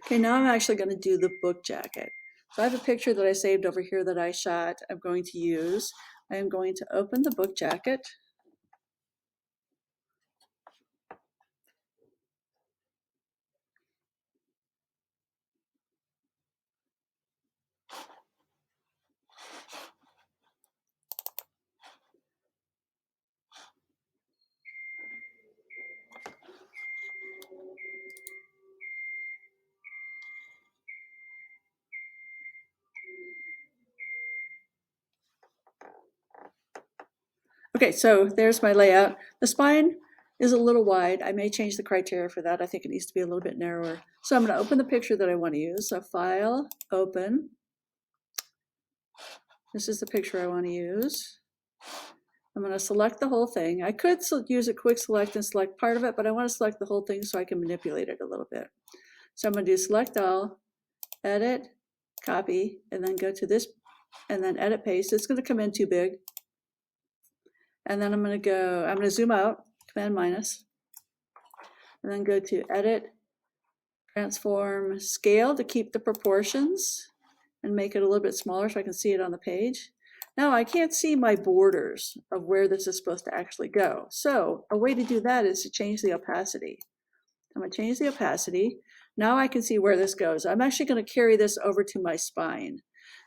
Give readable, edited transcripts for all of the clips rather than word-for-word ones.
Okay, now I'm actually going to do the book jacket. So I have a picture that I saved over here that I shot. I'm going to use. I am going to open the book jacket. Okay, so there's my layout. The spine is a little wide. I may change the criteria for that. I think it needs to be a little bit narrower. So I'm going to open the picture that I want to use. So File, Open. This is the picture I want to use. I'm going to select the whole thing. I could use a quick select and select part of it, but I want to select the whole thing so I can manipulate it a little bit. So I'm going to do Select All, Edit, Copy, and then go to this, and then Edit Paste. It's going to come in too big. And then I'm going to zoom out, Command minus, and then go to Edit, Transform, Scale to keep the proportions and make it a little bit smaller so I can see it on the page. Now I can't see my borders of where this is supposed to actually go. So a way to do that is to change the opacity. I'm going to change the opacity. Now I can see where this goes. I'm actually going to carry this over to my spine.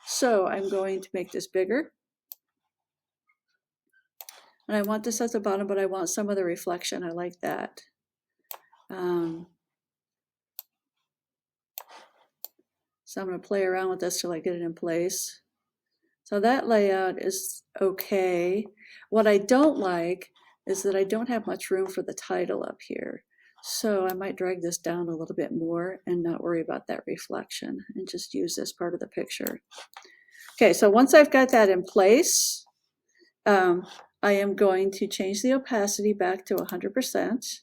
So I'm going to make this bigger. And I want this at the bottom, but I want some of the reflection. I like that. So I'm going to play around with this till I get it in place. So that layout is okay. What I don't like is that I don't have much room for the title up here. So I might drag this down a little bit more and not worry about that reflection and just use this part of the picture. Okay, so once I've got that in place, I am going to change the opacity back to 100%.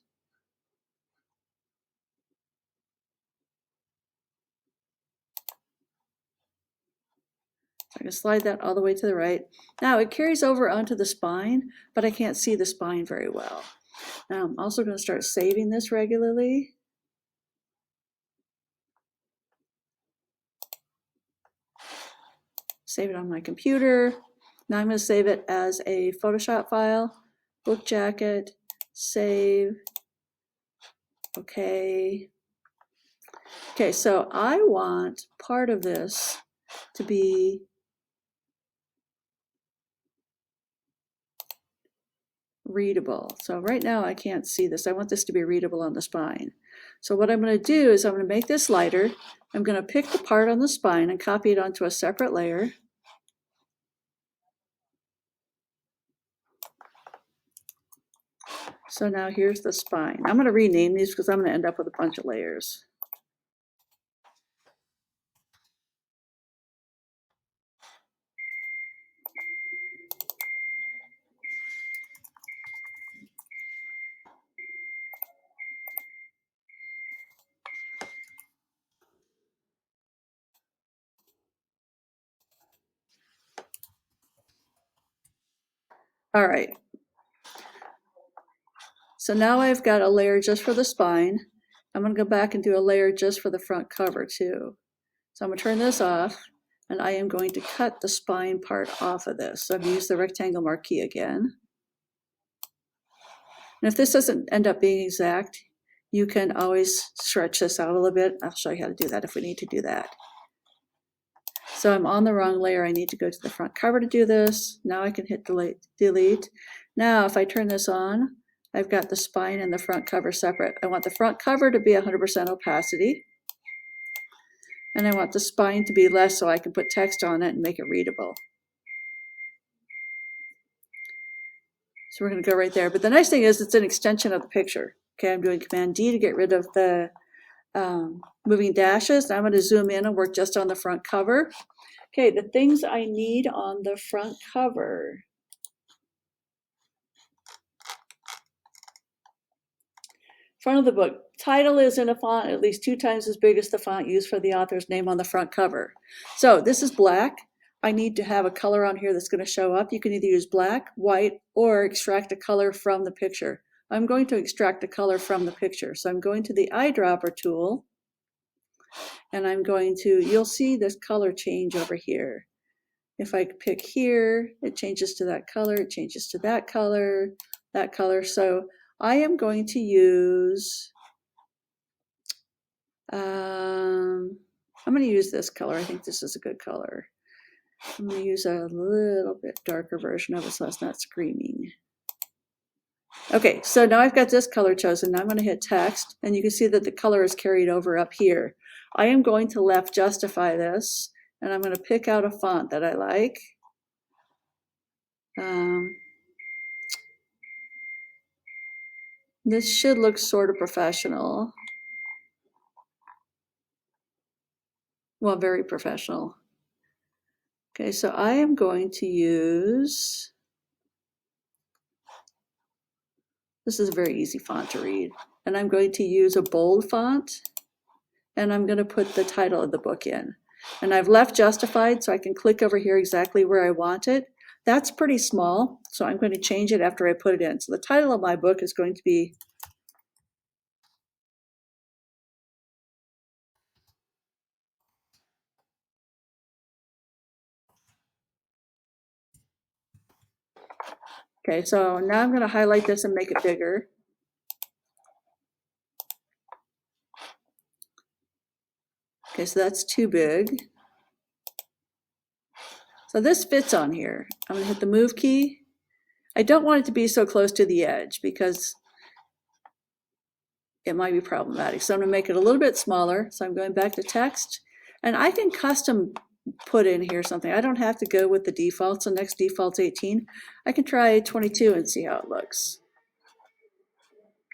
I can slide that all the way to the right. Now it carries over onto the spine, but I can't see the spine very well. Now I'm also going to start saving this regularly. Save it on my computer. Now I'm going to save it as a Photoshop file. Book jacket, save. Okay. Okay, so I want part of this to be readable. So right now I can't see this. I want this to be readable on the spine. So what I'm going to do is I'm going to make this lighter. I'm going to pick the part on the spine and copy it onto a separate layer. So now here's the spine. I'm going to rename these because I'm going to end up with a bunch of layers. All right. So now I've got a layer just for the spine. I'm going to go back and do a layer just for the front cover too. So I'm going to turn this off, and I am going to cut the spine part off of this. So I've used the rectangle marquee again. And if this doesn't end up being exact, you can always stretch this out a little bit. I'll show you how to do that if we need to do that. So I'm on the wrong layer. I need to go to the front cover to do this. Now I can hit delete. Now if I turn this on, I've got the spine and the front cover separate. I want the front cover to be 100% opacity. And I want the spine to be less so I can put text on it and make it readable. So we're going to go right there. But the nice thing is it's an extension of the picture. Okay, I'm doing Command D to get rid of the moving dashes. Now I'm going to zoom in and work just on the front cover. Okay, the things I need on the front cover. Front of the book. Title is in a font at least 2 times as big as the font used for the author's name on the front cover. So this is black. I need to have a color on here that's going to show up. You can either use black, white, or extract a color from the picture. I'm going to extract a color from the picture. So I'm going to the eyedropper tool, and I'm going to, you'll see this color change over here. If I pick here, it changes to that color, it changes to that color, that color. So I am going to use, I'm going to use this color. I think this is a good color. I'm going to use a little bit darker version of it so it's not screaming. Okay, so now I've got this color chosen. Now I'm going to hit text, and you can see that the color is carried over up here. I am going to left justify this, and I'm going to pick out a font that I like. This should look sort of professional. Well, very professional. Okay, so I am going to use, this is a very easy font to read, and I'm going to use a bold font, and I'm going to put the title of the book in. And I've left justified so I can click over here exactly where I want it. That's pretty small, so I'm going to change it after I put it in. So the title of my book is going to be Okay, so now I'm going to highlight this and make it bigger. Okay, so that's too big. So this fits on here. I'm going to hit the move key. I don't want it to be so close to the edge because it might be problematic. So I'm going to make it a little bit smaller. So I'm going back to text, and I can custom put in here something. I don't have to go with the default. So next default's 18. I can try 22 and see how it looks.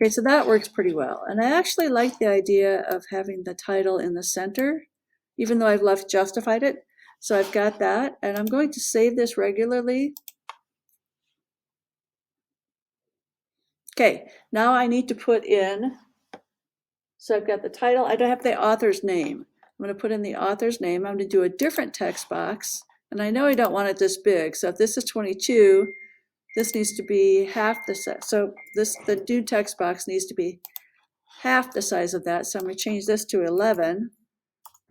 Okay, so that works pretty well. And I actually like the idea of having the title in the center, even though I've left justified it. So I've got that, and I'm going to save this regularly. Okay, now I need to put in, so I've got the title. I don't have the author's name. I'm going to put in the author's name. I'm going to do a different text box, and I know I don't want it this big. So if this is 22, this needs to be half the size. So the new text box needs to be half the size of that. So I'm going to change this to 11.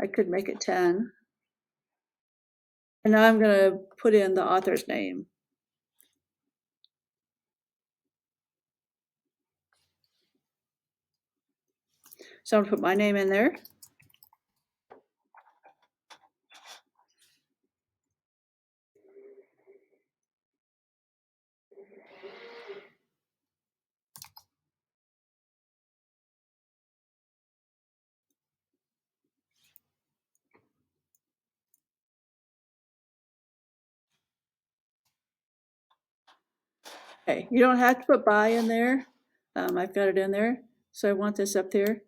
I could make it 10. And now I'm going to put in the author's name. So I'm going to put my name in there. Okay, you don't have to put by in there. I've got it in there. So I want this up there.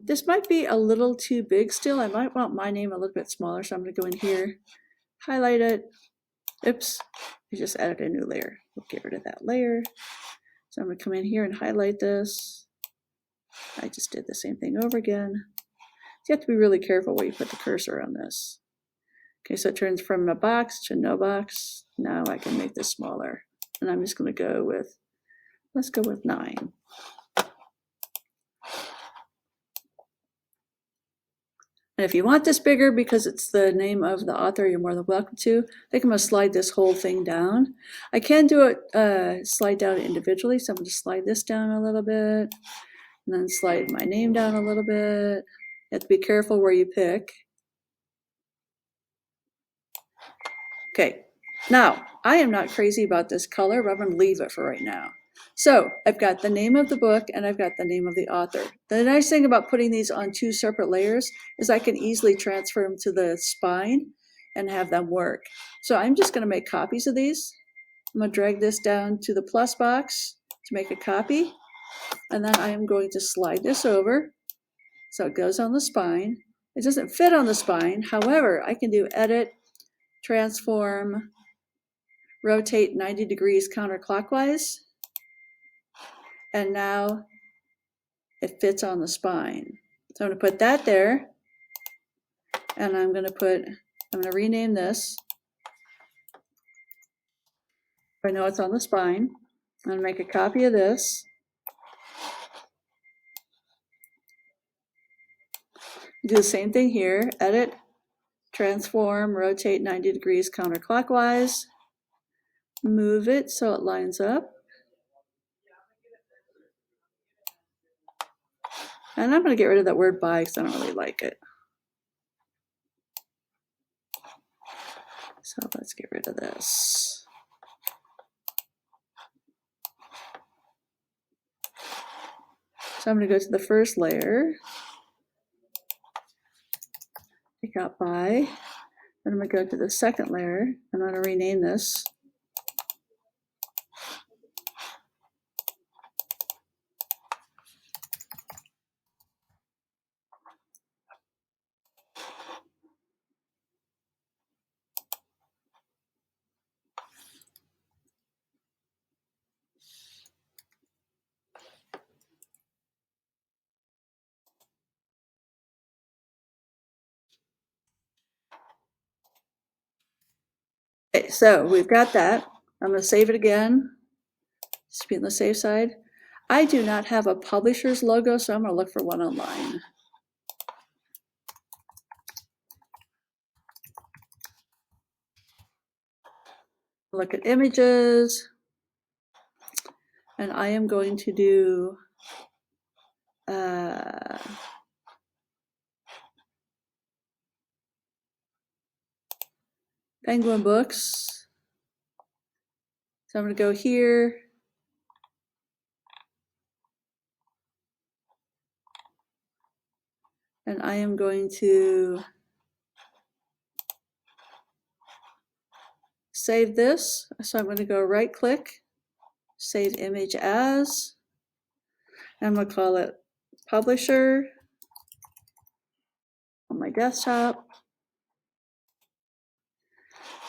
This might be a little too big still. I might want my name a little bit smaller. So I'm going to go in here, highlight it. Oops, I just added a new layer. We'll get rid of that layer. So I'm going to come in here and highlight this. I just did the same thing over again. So you have to be really careful where you put the cursor on this. Okay, so it turns from a box to no box. Now I can make this smaller. And I'm just going to go with, let's go with 9. And if you want this bigger because it's the name of the author, you're more than welcome to. I think I'm going to slide this whole thing down. I can do it, slide down individually. So I'm going to slide this down a little bit and then slide my name down a little bit. You have to be careful where you pick. Okay, now I am not crazy about this color, but I'm going to leave it for right now. So I've got the name of the book and I've got the name of the author. The nice thing about putting these on 2 separate layers is I can easily transfer them to the spine and have them work. So I'm just going to make copies of these. I'm going to drag this down to the plus box to make a copy. And then I am going to slide this over so it goes on the spine. It doesn't fit on the spine. However, I can do edit, transform, rotate 90 degrees counterclockwise. And now it fits on the spine. So I'm going to put that there. And I'm going to rename this. I know it's on the spine. I'm going to make a copy of this. Do the same thing here, edit, transform, rotate 90 degrees counterclockwise, move it so it lines up. And I'm going to get rid of that word by because I don't really like it. So let's get rid of this. So I'm going to go to the first layer, take out by, then I'm going to go to the second layer, and I'm going to rename this. Okay, so we've got that. I'm going to save it again, just to be on the safe side. I do not have a publisher's logo, so I'm going to look for one online. Look at images, and I am going to do Penguin Books. So I'm going to go here. And I am going to save this. So I'm going to go right click, save image as, and I'm going to call it publisher on my desktop.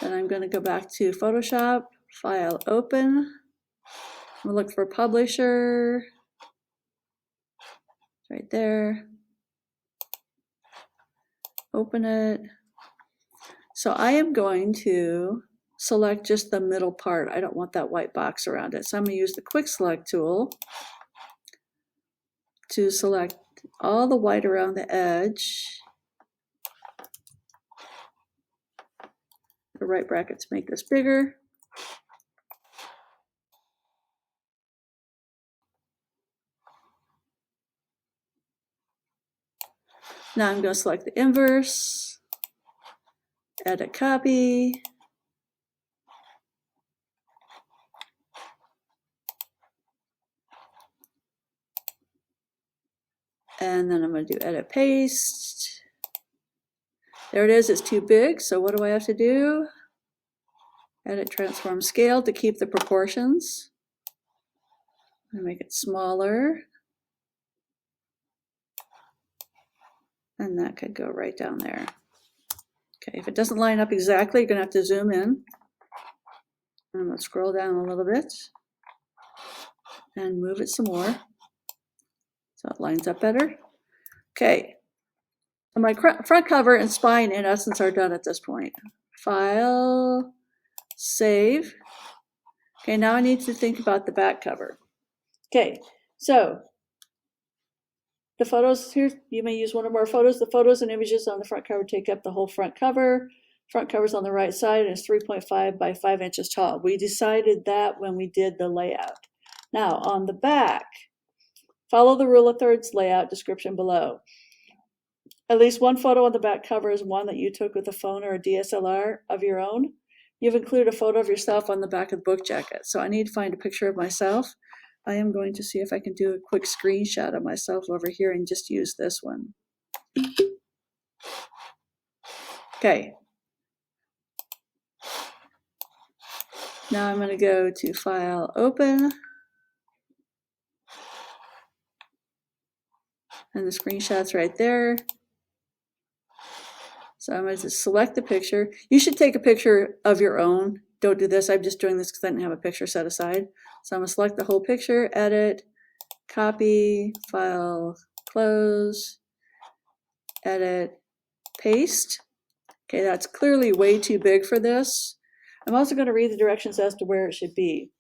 Then I'm going to go back to Photoshop, file open. I'm going to look for publisher. It's right there. Open it. So I am going to select just the middle part. I don't want that white box around it. So I'm going to use the quick select tool to select all the white around the edge. The right brackets make this bigger. Now I'm going to select the inverse, edit copy, and then I'm going to do edit paste. There it is, it's too big, so what do I have to do? Edit transform scale to keep the proportions. I'm going to make it smaller. And that could go right down there. Okay, if it doesn't line up exactly, you're going to have to zoom in. I'm going to scroll down a little bit and move it some more so it lines up better. Okay, my front cover and spine in essence are done at this point. File, save. Okay, now I need to think about the back cover. Okay, so the photos here, you may use one or more photos. The photos and images on the front cover take up the whole front cover. Front cover's on the right side and it's 3.5 by 5 inches tall. We decided that when we did the layout. Now on the back, follow the rule of thirds layout description below. At least one photo on the back cover is one that you took with a phone or a DSLR of your own. You've included a photo of yourself on the back of the book jacket. So I need to find a picture of myself. I am going to see if I can do a quick screenshot of myself over here and just use this one. Okay. Now I'm going to go to File, Open. And the screenshot's right there. So I'm going to select the picture. You should take a picture of your own. Don't do this. I'm just doing this because I didn't have a picture set aside. So I'm going to select the whole picture, edit, copy, file, close, edit, paste. Okay, that's clearly way too big for this. I'm also going to read the directions as to where it should be.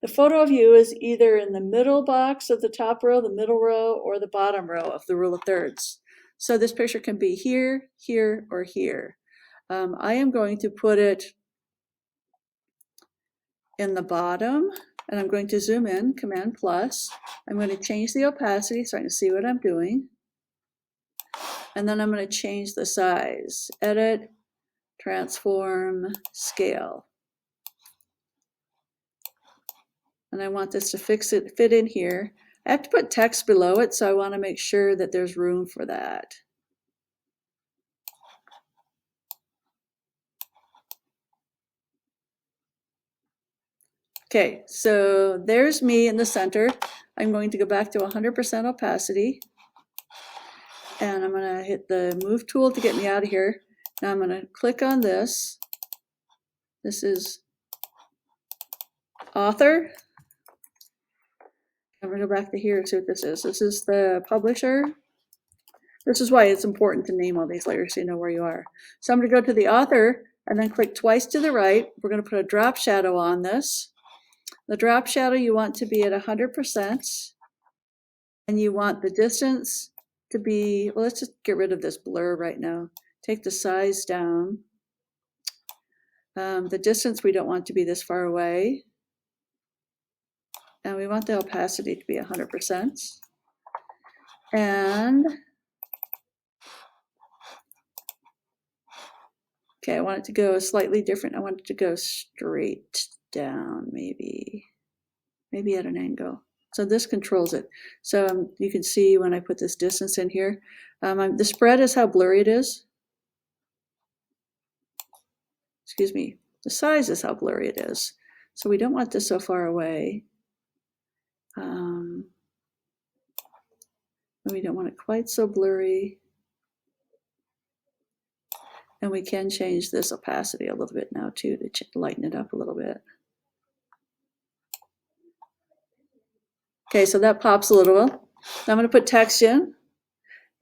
The photo of you is either in the middle box of the top row, the middle row, or the bottom row of the rule of thirds. So this picture can be here, here, or here. I am going to put it in the bottom, and I'm going to zoom in, Command plus. I'm going to change the opacity so I can see what I'm doing. And then I'm going to change the size. Edit, transform, scale. And I want this to fit in here. I have to put text below it, so I want to make sure that there's room for that. Okay, so there's me in the center. I'm going to go back to 100% opacity. And I'm going to hit the move tool to get me out of here. Now I'm going to click on this. This is author. I'm going to go back to here and see what this is. This is the publisher. This is why it's important to name all these layers so you know where you are. So I'm going to go to the author and then click twice to the right. We're going to put a drop shadow on this. The drop shadow you want to be at 100%. And you want the distance to be, well, let's just get rid of this blur right now. Take the size down. The distance we don't want to be this far away. And we want the opacity to be 100%. And okay, I want it to go slightly different. I want it to go straight down, maybe at an angle. So this controls it. So you can see when I put this distance in here, the spread is how blurry it is. Excuse me, the size is how blurry it is. So we don't want this so far away. We don't want it quite so blurry. And we can change this opacity a little bit now too to lighten it up a little bit. Okay, so that pops a little. Now I'm going to put text in.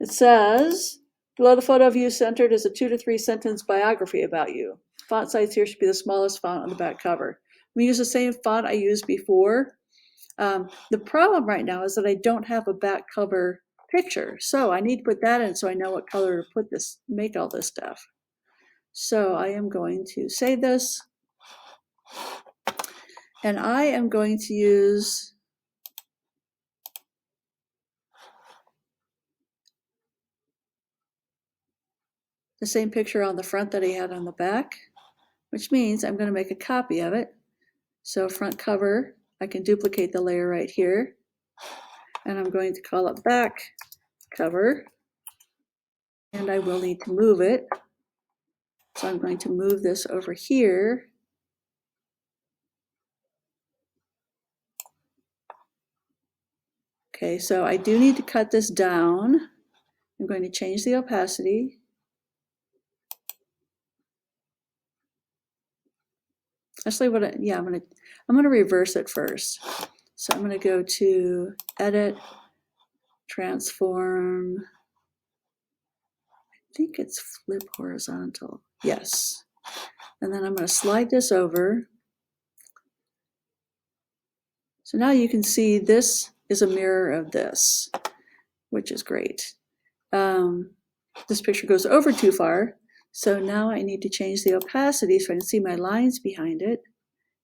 It says, below the photo of you centered is a 2 to 3 sentence biography about you. Font size here should be the smallest font on the back cover. I'm going to use the same font I used before. The problem right now is that I don't have a back cover picture. So I need to put that in so I know what color to put this, make all this stuff. So I am going to save this. And I am going to use the same picture on the front that I had on the back, which means I'm going to make a copy of it. So front cover, I can duplicate the layer right here. And I'm going to call it back cover. And I will need to move it. So I'm going to move this over here. Okay, so I do need to cut this down. I'm going to change the opacity. Actually, I'm gonna reverse it first. So I'm gonna go to Edit, Transform. I think it's Flip Horizontal. Yes. And then I'm gonna slide this over. So now you can see this is a mirror of this, which is great. This picture goes over too far. So now I need to change the opacity so I can see my lines behind it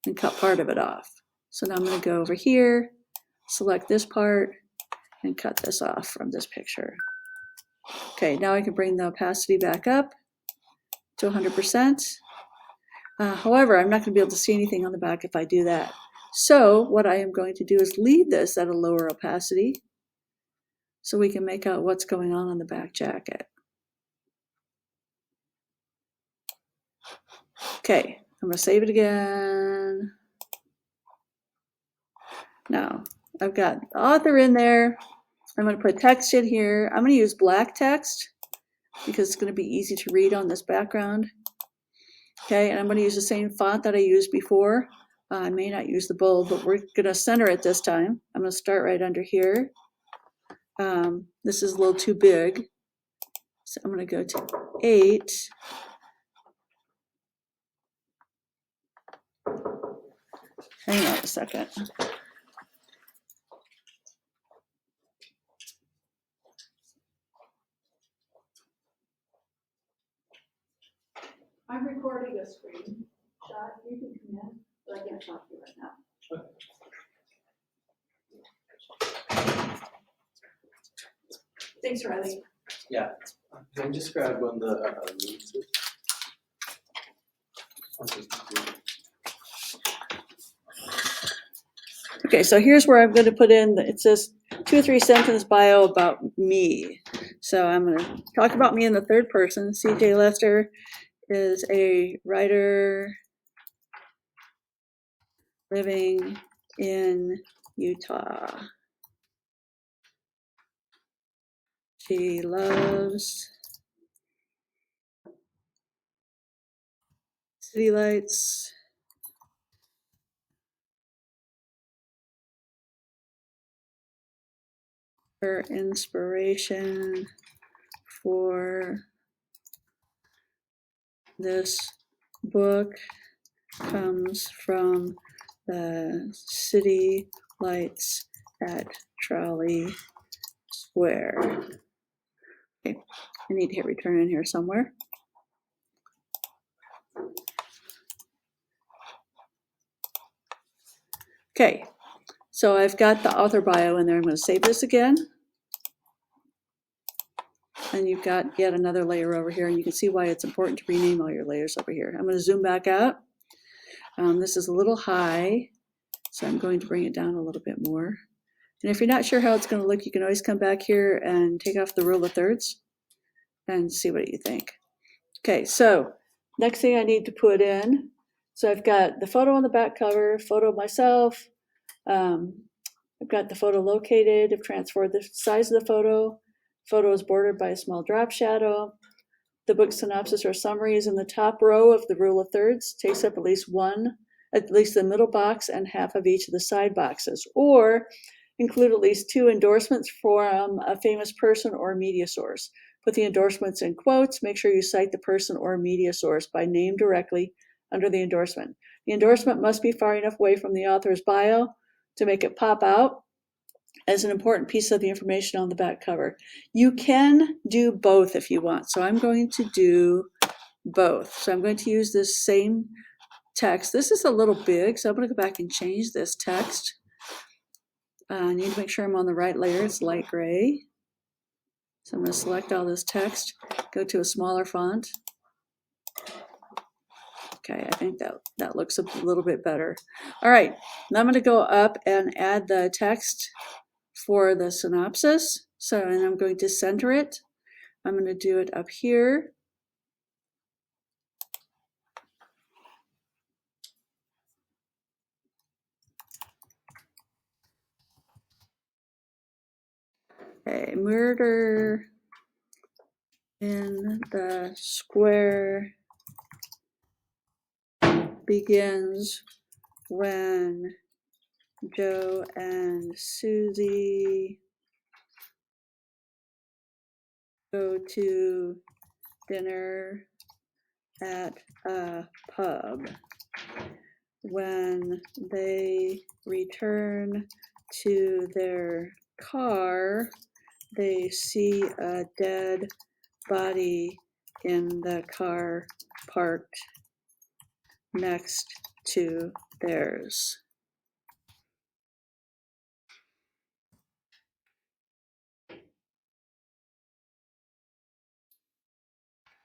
and cut part of it off. So now I'm going to go over here, select this part, and cut this off from this picture. Okay, now I can bring the opacity back up to 100%. However, I'm not going to be able to see anything on the back if I do that. So what I am going to do is leave this at a lower opacity so we can make out what's going on the back jacket. Okay, I'm going to save it again. Now, I've got the author in there. I'm going to put text in here. I'm going to use black text because it's going to be easy to read on this background. Okay, and I'm going to use the same font that I used before. I may not use the bold, but we're going to center it this time. I'm going to start right under here. This is a little too big. So I'm going to go to 8. Hang on a second. recording a screen shot. You can come in, but I can't talk to you right now. Thanks, Riley. Yeah. Can I just grab one of the meats? Okay, so here's where I'm going to put in, it says 2 or 3 sentence bio about me. So I'm going to talk about me in the third person. CJ Lester is a writer living in Utah. She loves city lights, her inspiration for this book comes from the city lights at Trolley Square. Okay, I need to hit return in here somewhere. Okay, so I've got the author bio in there. I'm going to save this again. And you've got yet another layer over here, and you can see why it's important to rename all your layers over here. I'm going to zoom back out. This is a little high, so I'm going to bring it down a little bit more. And if you're not sure how it's going to look, you can always come back here and take off the rule of thirds and see what you think. Okay, so next thing I need to put in, so I've got the photo on the back cover, photo of myself. I've got the photo located. I've transferred the size of the photo. Photo is bordered by a small drop shadow. The book synopsis or summary is in the top row of the rule of thirds, takes up at least the middle box and half of each of the side boxes, or include at least 2 endorsements from a famous person or media source. Put the endorsements in quotes. Make sure you cite the person or media source by name directly under the endorsement. The endorsement must be far enough away from the author's bio to make it pop out as an important piece of the information on the back cover. You can do both if you want. So I'm going to do both. So I'm going to use this same text. This is a little big, so I'm going to go back and change this text. I need to make sure I'm on the right layer. It's light gray. So I'm going to select all this text, go to a smaller font. Okay, I think that looks a little bit better. All right, now I'm going to go up and add the text for the synopsis. So, and I'm going to center it. I'm going to do it up here. Okay, murder in the square begins when Joe and Susie go to dinner at a pub. When they return to their car, they see a dead body in the car parked next to theirs.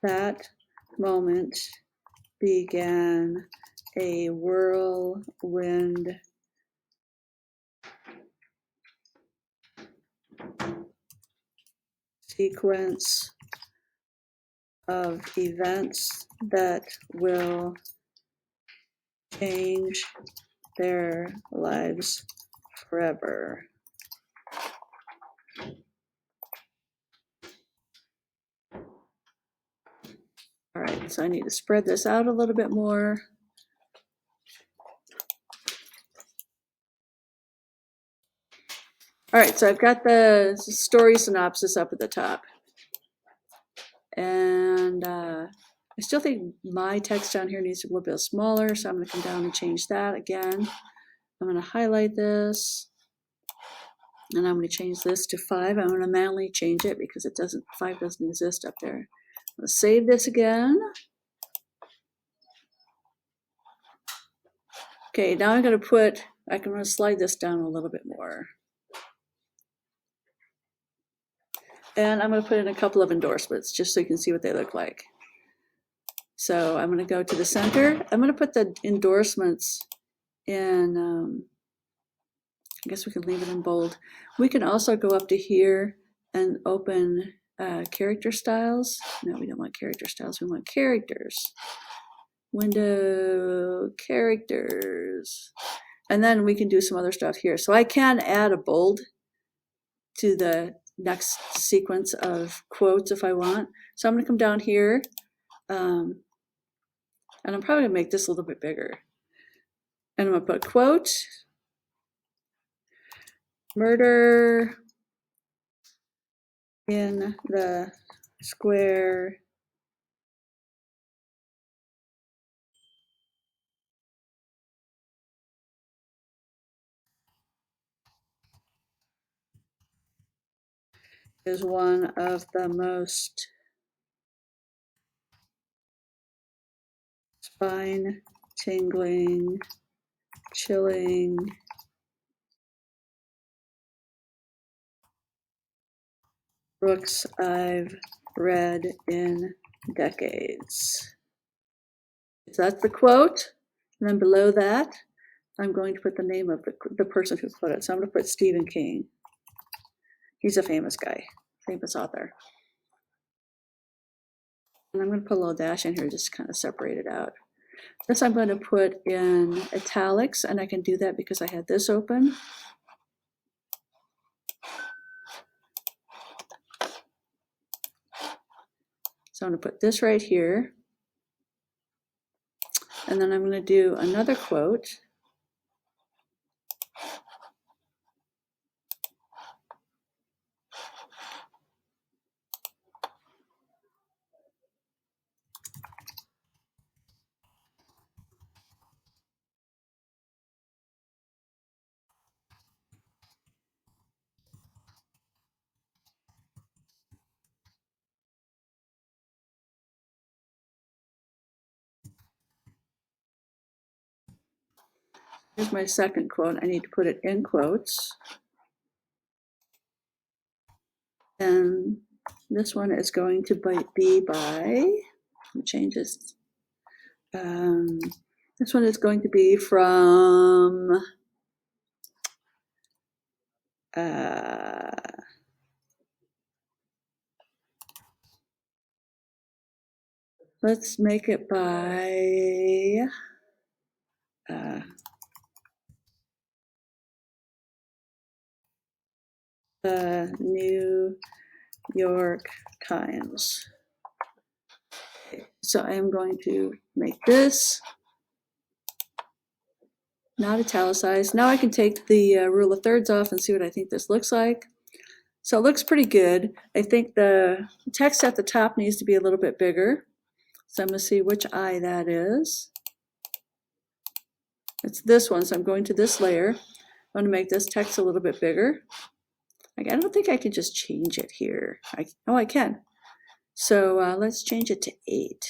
That moment began a whirlwind sequence of events that will change their lives forever. All right, so I need to spread this out a little bit more. All right, so I've got the story synopsis up at the top. And I still think my text down here needs to be a little bit smaller, so I'm going to come down and change that again. I'm going to highlight this, and I'm going to change this to 5. I'm going to manually change it because 5 doesn't exist up there. I'm going to save this again. Okay, now I'm going to slide this down a little bit more. And I'm going to put in a couple of endorsements just so you can see what they look like. So I'm going to go to the center. I'm going to put the endorsements in, I guess we can leave it in bold. We can also go up to here and open character styles. No, we don't want character styles. We want characters. Window, characters. And then we can do some other stuff here. So I can add a bold to the next sequence of quotes if I want. So I'm going to come down here. And I'm probably going to make this a little bit bigger. And I'm going to put quote, murder in the square is one of the most spine-tingling, chilling books I've read in decades. So that's the quote. And then below that, I'm going to put the name of the person who put it. So I'm going to put Stephen King. He's a famous guy, famous author. And I'm going to put a little dash in here just to kind of separate it out. This I'm going to put in italics, and I can do that because I had this open. So I'm going to put this right here. And then I'm going to do another quote. Here's my second quote. I need to put it in quotes. And this one is going to be by, changes. This one is going to be from let's make it by the New York Times. Okay, so I am going to make this not italicized. Now I can take the rule of thirds off and see what I think this looks like. So it looks pretty good. I think the text at the top needs to be a little bit bigger. So I'm going to see which eye that is. It's this one, so I'm going to this layer. I'm going to make this text a little bit bigger. I don't think I can just change it here. Oh, I can. So let's change it to 8.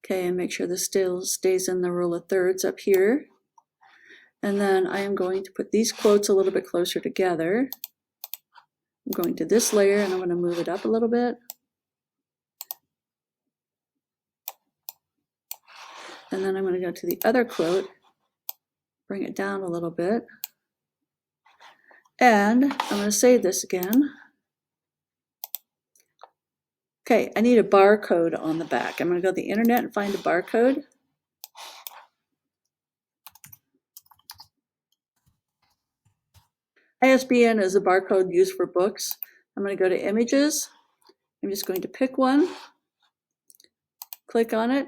Okay, and make sure this still stays in the rule of thirds up here. And then I am going to put these quotes a little bit closer together. I'm going to this layer and I'm going to move it up a little bit. And then I'm going to go to the other quote, bring it down a little bit. And I'm going to save this again. Okay, I need a barcode on the back. I'm going to go to the internet and find a barcode. ISBN is a barcode used for books. I'm going to go to images. I'm just going to pick one, click on it.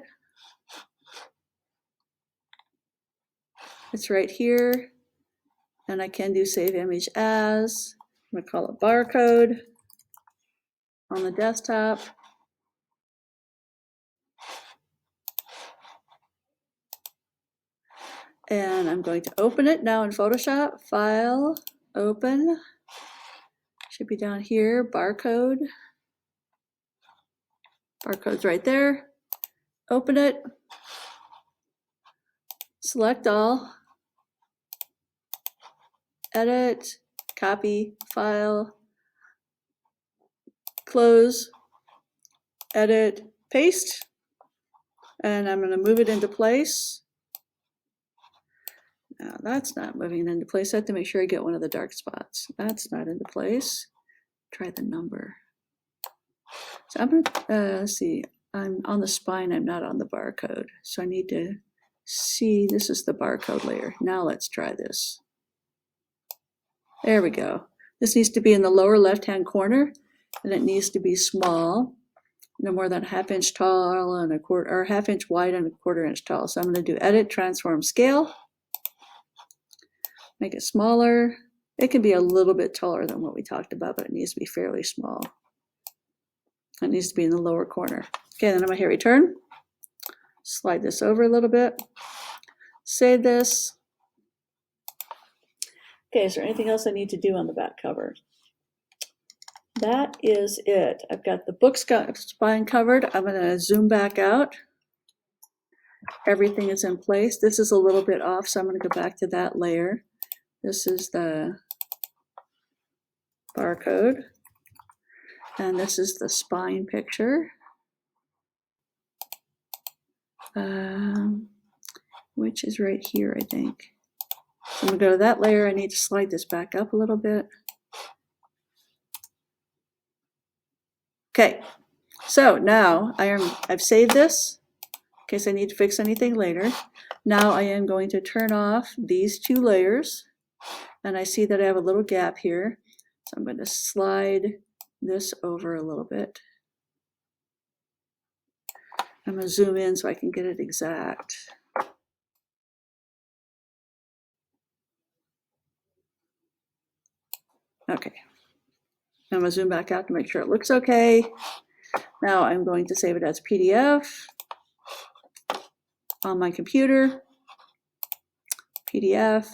It's right here. And I can do save image as. I'm going to call it barcode on the desktop. And I'm going to open it now in Photoshop. File, open. Should be down here, barcode. Barcode's right there. Open it. select all, edit, copy, file, close, edit, paste, and I'm going to move it into place. Now that's not moving into place. I have to make sure I get one of the dark spots. That's not into place. Try the number. So I'm going to, let's see, I'm on the spine, I'm not on the barcode. So I need to see, this is the barcode layer. Now let's try this. There we go. This needs to be in the lower left-hand corner, and it needs to be small, no more than a ½ inch tall and a quarter, or ½ inch wide and a ½ inch tall. So I'm going to do edit, transform, scale, make it smaller. It can be a little bit taller than what we talked about, but it needs to be fairly small. It needs to be in the lower corner. Okay, then I'm going to hit return. Slide this over a little bit. Save this. Okay, is there anything else I need to do on the back cover? That is it. I've got the book spine covered. I'm going to zoom back out. Everything is in place. This is a little bit off, so I'm going to go back to that layer. This is the barcode. And this is the spine picture. Which is right here, I think. So I'm going to go to that layer. I need to slide this back up a little bit. Okay, so now I've saved this in case I need to fix anything later. Now I am going to turn off these two layers, and I see that I have a little gap here. So I'm going to slide this over a little bit. I'm going to zoom in so I can get it exact. Okay. I'm going to zoom back out to make sure it looks okay. Now I'm going to save it as PDF on my computer. PDF,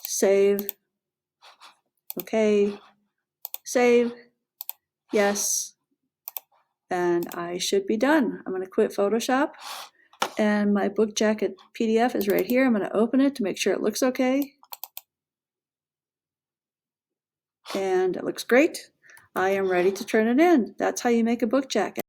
save, okay, save, yes, and I should be done. I'm going to quit Photoshop, and my book jacket PDF is right here. I'm going to open it to make sure it looks okay. And it looks great. I am ready to turn it in. That's how you make a book jacket.